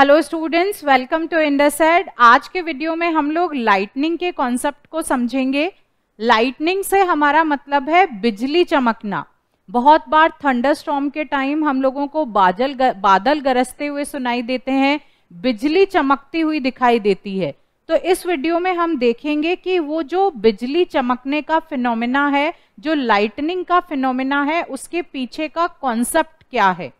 Hello students, welcome to IndusEd. आज के video में हम लोग लाइटनिंग के कॉन्सेप्ट को समझेंगे। लाइटनिंग से हमारा मतलब है बिजली चमकना। बहुत बार थंडरस्टॉर्म के टाइम हम लोगों को बादल गरजते हुए सुनाई देते हैं, बिजली चमकती हुई दिखाई देती है। तो इस वीडियो में हम देखेंगे कि वो जो बिजली चमकने का फिनोमेना है, जो लाइटनिंग का फिनोमेना है, उसके पीछे का कॉन्सेप्ट क्या है।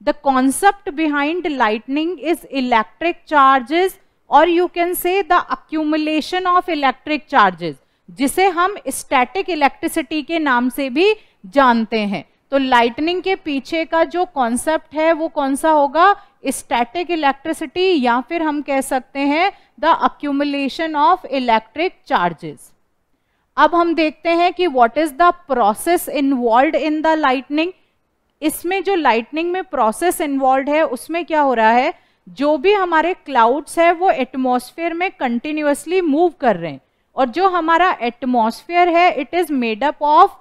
The concept behind lightning is electric charges, or you can say the accumulation of electric charges, जिसे हम स्टैटिक इलेक्ट्रिसिटी के नाम से भी जानते हैं। तो लाइटनिंग के पीछे का जो कॉन्सेप्ट है वो कौन सा होगा? स्टैटिक इलेक्ट्रिसिटी, या फिर हम कह सकते हैं the accumulation of electric charges. अब हम देखते हैं कि what is the process involved in the lightning. इसमें जो लाइटनिंग में प्रोसेस इन्वॉल्व है उसमें क्या हो रहा है, जो भी हमारे क्लाउड्स है वो एटमॉस्फेयर में कंटिन्यूअसली मूव कर रहे हैं। और जो हमारा एटमॉस्फेयर है it is made up of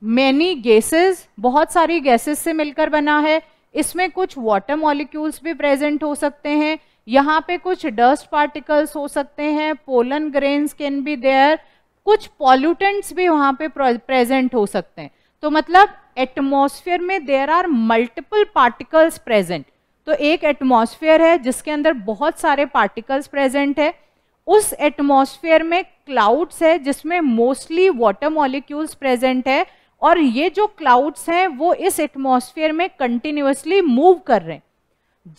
many gases, बहुत सारी गैसेस से मिलकर बना है। इसमें कुछ वाटर मॉलिक्यूल्स भी प्रेजेंट हो सकते हैं, यहाँ पे कुछ डस्ट पार्टिकल्स हो सकते हैं, pollen grains can be there, कुछ पॉल्यूटेंट्स भी वहाँ पे प्रेजेंट हो सकते हैं। तो मतलब एटमॉस्फेयर में there are multiple particles present. तो एक एटमॉस्फेयर है जिसके अंदर बहुत सारे पार्टिकल्स प्रेजेंट है। उस एटमॉस्फेयर में क्लाउड्स है जिसमें मोस्टली वाटर मॉलिक्यूल्स प्रेजेंट है, और ये जो क्लाउड्स हैं वो इस एटमॉस्फेयर में कंटिन्यूअसली मूव कर रहे हैं।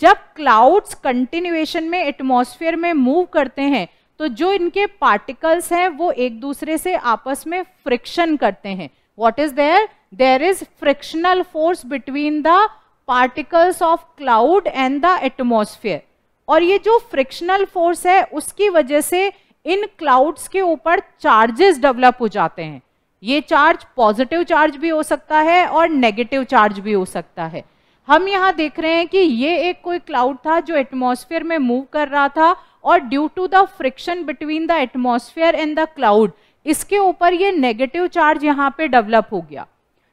जब क्लाउड्स कंटिन्यूएशन में एटमॉस्फेयर में मूव करते हैं तो जो इनके पार्टिकल्स हैं वो एक दूसरे से आपस में फ्रिक्शन करते हैं। What is there? There is frictional force between the particles of cloud and the atmosphere. और ये जो फ्रिक्शनल फोर्स है उसकी वजह से इन क्लाउड्स के ऊपर चार्जेस डेवलप हो जाते हैं। ये चार्ज पॉजिटिव चार्ज भी हो सकता है और नेगेटिव चार्ज भी हो सकता है। हम यहाँ देख रहे हैं कि ये एक कोई क्लाउड था जो एटमॉस्फेयर में मूव कर रहा था, और due to the friction between the atmosphere and the cloud इसके ऊपर ये नेगेटिव चार्ज यहाँ पे डेवलप हो गया।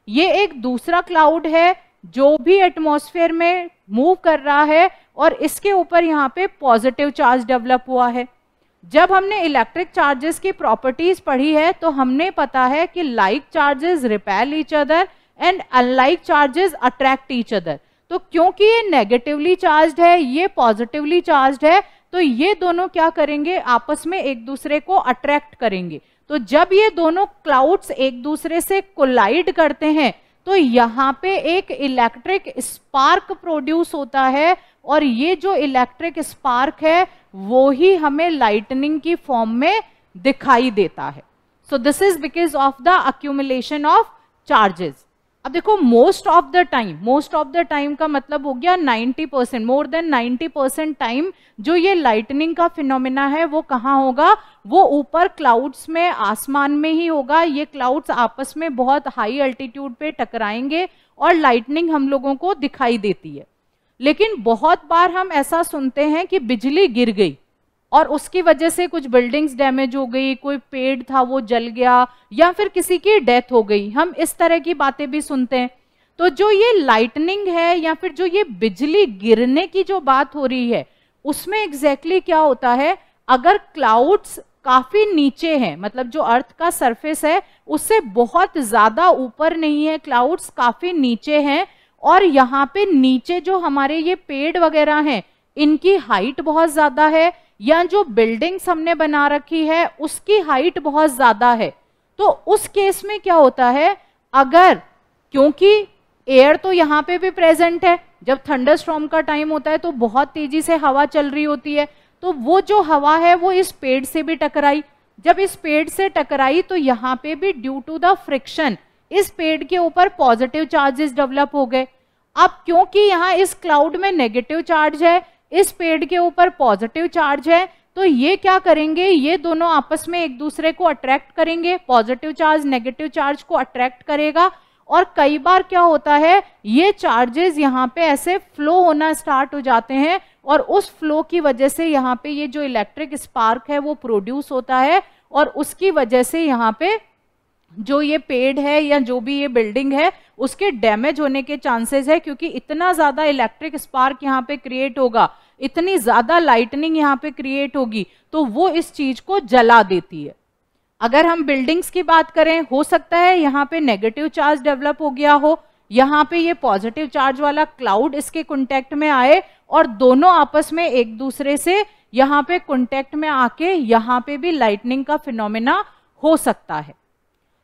ये एक दूसरा क्लाउड है जो भी एटमॉस्फेयर में मूव कर रहा है, और इसके ऊपर यहाँ पे पॉजिटिव चार्ज डेवलप हुआ है। जब हमने इलेक्ट्रिक चार्जेस की प्रॉपर्टीज पढ़ी है तो हमने पता है कि like charges repel each other and unlike charges attract each other. तो क्योंकि ये नेगेटिवली चार्ज्ड है, ये पॉजिटिवली चार्ज्ड है, तो ये दोनों क्या करेंगे, आपस में एक दूसरे को अट्रैक्ट करेंगे। तो जब ये दोनों क्लाउड्स एक दूसरे से कोलाइड करते हैं तो यहाँ पे एक इलेक्ट्रिक स्पार्क प्रोड्यूस होता है, और ये जो इलेक्ट्रिक स्पार्क है वो ही हमें लाइटनिंग की फॉर्म में दिखाई देता है। So this is because of the accumulation of charges. अब देखो, मोस्ट ऑफ द टाइम का मतलब हो गया 90%, मोर देन 90% टाइम जो ये लाइटनिंग का फिनोमेना है वो कहाँ होगा, वो ऊपर क्लाउड्स में, आसमान में ही होगा। ये क्लाउड्स आपस में बहुत हाई अल्टीट्यूड पे टकराएंगे और लाइटनिंग हम लोगों को दिखाई देती है। लेकिन बहुत बार हम ऐसा सुनते हैं कि बिजली गिर गई और उसकी वजह से कुछ बिल्डिंग्स डैमेज हो गई, कोई पेड़ था वो जल गया, या फिर किसी की डेथ हो गई। हम इस तरह की बातें भी सुनते हैं। तो जो ये लाइटनिंग है या फिर जो ये बिजली गिरने की जो बात हो रही है उसमें एग्जैक्टली क्या होता है, अगर क्लाउड्स काफी नीचे हैं, मतलब जो अर्थ का सरफेस है उससे बहुत ज्यादा ऊपर नहीं है, क्लाउड्स काफी नीचे हैं, और यहाँ पे नीचे जो हमारे ये पेड़ वगैरह हैं इनकी हाइट बहुत ज्यादा है, या जो बिल्डिंग्स हमने बना रखी है उसकी हाइट बहुत ज्यादा है, तो उस केस में क्या होता है, अगर, क्योंकि एयर तो यहाँ पे भी प्रेजेंट है, जब थंडरस्टॉर्म का टाइम होता है तो बहुत तेजी से हवा चल रही होती है, तो वो जो हवा है वो इस पेड़ से भी टकराई। जब इस पेड़ से टकराई तो यहाँ पे भी ड्यू टू द फ्रिक्शन इस पेड़ के ऊपर पॉजिटिव चार्जेस डेवलप हो गए। अब क्योंकि यहाँ इस क्लाउड में नेगेटिव चार्ज है, इस पेड़ के ऊपर पॉजिटिव चार्ज है, तो ये क्या करेंगे, ये दोनों आपस में एक दूसरे को अट्रैक्ट करेंगे। पॉजिटिव चार्ज नेगेटिव चार्ज को अट्रैक्ट करेगा, और कई बार क्या होता है, ये चार्जेस यहाँ पे ऐसे फ्लो होना स्टार्ट हो जाते हैं, और उस फ्लो की वजह से यहाँ पे ये जो इलेक्ट्रिक स्पार्क है वो प्रोड्यूस होता है, और उसकी वजह से यहाँ पे जो ये पेड़ है या जो भी ये बिल्डिंग है उसके डैमेज होने के चांसेस है, क्योंकि इतना ज्यादा इलेक्ट्रिक स्पार्क यहाँ पे क्रिएट होगा इतनी ज्यादा लाइटनिंग यहाँ पे क्रिएट होगी तो वो इस चीज को जला देती है। अगर हम बिल्डिंग्स की बात करें, हो सकता है यहाँ पे नेगेटिव चार्ज डेवलप हो गया हो, यहाँ पे ये पॉजिटिव चार्ज वाला क्लाउड इसके कांटेक्ट में आए और दोनों आपस में एक दूसरे से यहाँ पे कांटेक्ट में आके यहाँ पे भी लाइटनिंग का फिनोमेना हो सकता है।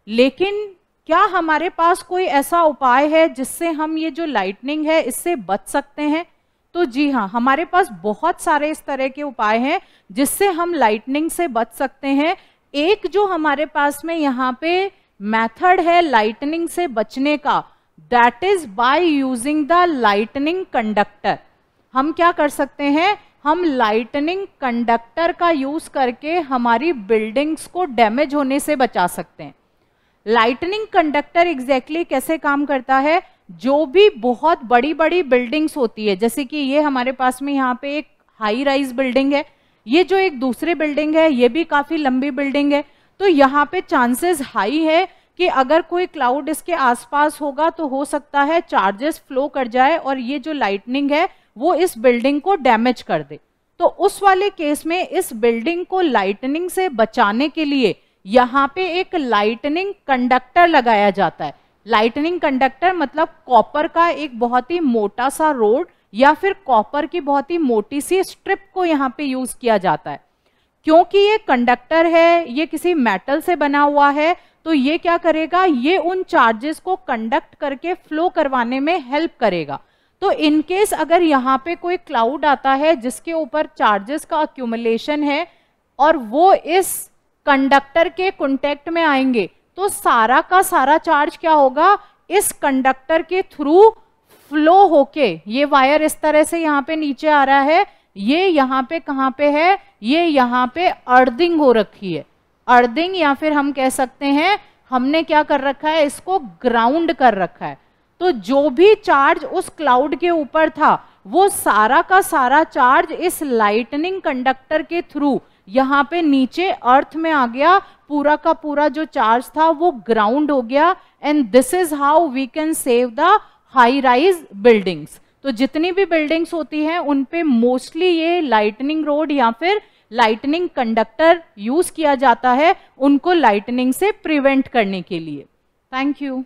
लेकिन क्या हमारे पास कोई ऐसा उपाय है जिससे हम ये जो लाइटनिंग है इससे बच सकते हैं? तो जी हाँ, हमारे पास बहुत सारे इस तरह के उपाय हैं जिससे हम लाइटनिंग से बच सकते हैं। एक जो हमारे पास में यहाँ पे मेथड है लाइटनिंग से बचने का, that is by using the lightning conductor. हम क्या कर सकते हैं, हम लाइटनिंग कंडक्टर का यूज करके हमारी बिल्डिंग्स को डैमेज होने से बचा सकते हैं। लाइटनिंग कंडक्टर एग्जैक्टली कैसे काम करता है, जो भी बहुत बड़ी बड़ी बिल्डिंग्स होती है, जैसे कि ये हमारे पास में यहाँ पे एक हाई राइज बिल्डिंग है, ये जो एक दूसरी बिल्डिंग है ये भी काफी लंबी बिल्डिंग है, तो यहाँ पे चांसेस हाई है कि अगर कोई क्लाउड इसके आसपास होगा तो हो सकता है चार्जेस फ्लो कर जाए और ये जो लाइटनिंग है वो इस बिल्डिंग को डैमेज कर दे। तो उस वाले केस में इस बिल्डिंग को लाइटनिंग से बचाने के लिए यहाँ पे एक लाइटनिंग कंडक्टर लगाया जाता है। लाइटनिंग कंडक्टर मतलब कॉपर का एक बहुत ही मोटा सा रोड या फिर कॉपर की बहुत ही मोटी सी स्ट्रिप को यहाँ पे यूज किया जाता है। क्योंकि ये कंडक्टर है, ये किसी मेटल से बना हुआ है, तो ये क्या करेगा, ये उन चार्जेस को कंडक्ट करके फ्लो करवाने में हेल्प करेगा। तो इन केस अगर यहाँ पे कोई क्लाउड आता है जिसके ऊपर चार्जेस का अक्यूमुलेशन है और वो इस कंडक्टर के कांटेक्ट में आएंगे तो सारा का सारा चार्ज क्या होगा, इस कंडक्टर के थ्रू फ्लो होके, ये वायर इस तरह से यहाँ पे नीचे आ रहा है, ये यहाँ पे कहाँ पे है, ये यहाँ पे अर्थिंग हो रखी है। अर्थिंग या फिर हम कह सकते हैं हमने क्या कर रखा है, इसको ग्राउंड कर रखा है। तो जो भी चार्ज उस क्लाउड के ऊपर था वो सारा का सारा चार्ज इस लाइटनिंग कंडक्टर के थ्रू यहाँ पे नीचे अर्थ में आ गया, पूरा का पूरा जो चार्ज था वो ग्राउंड हो गया। And this is how we can save the high rise buildings. तो जितनी भी बिल्डिंग्स होती हैं उन पे मोस्टली ये लाइटनिंग रोड या फिर लाइटनिंग कंडक्टर यूज किया जाता है, उनको लाइटनिंग से प्रिवेंट करने के लिए। Thank you.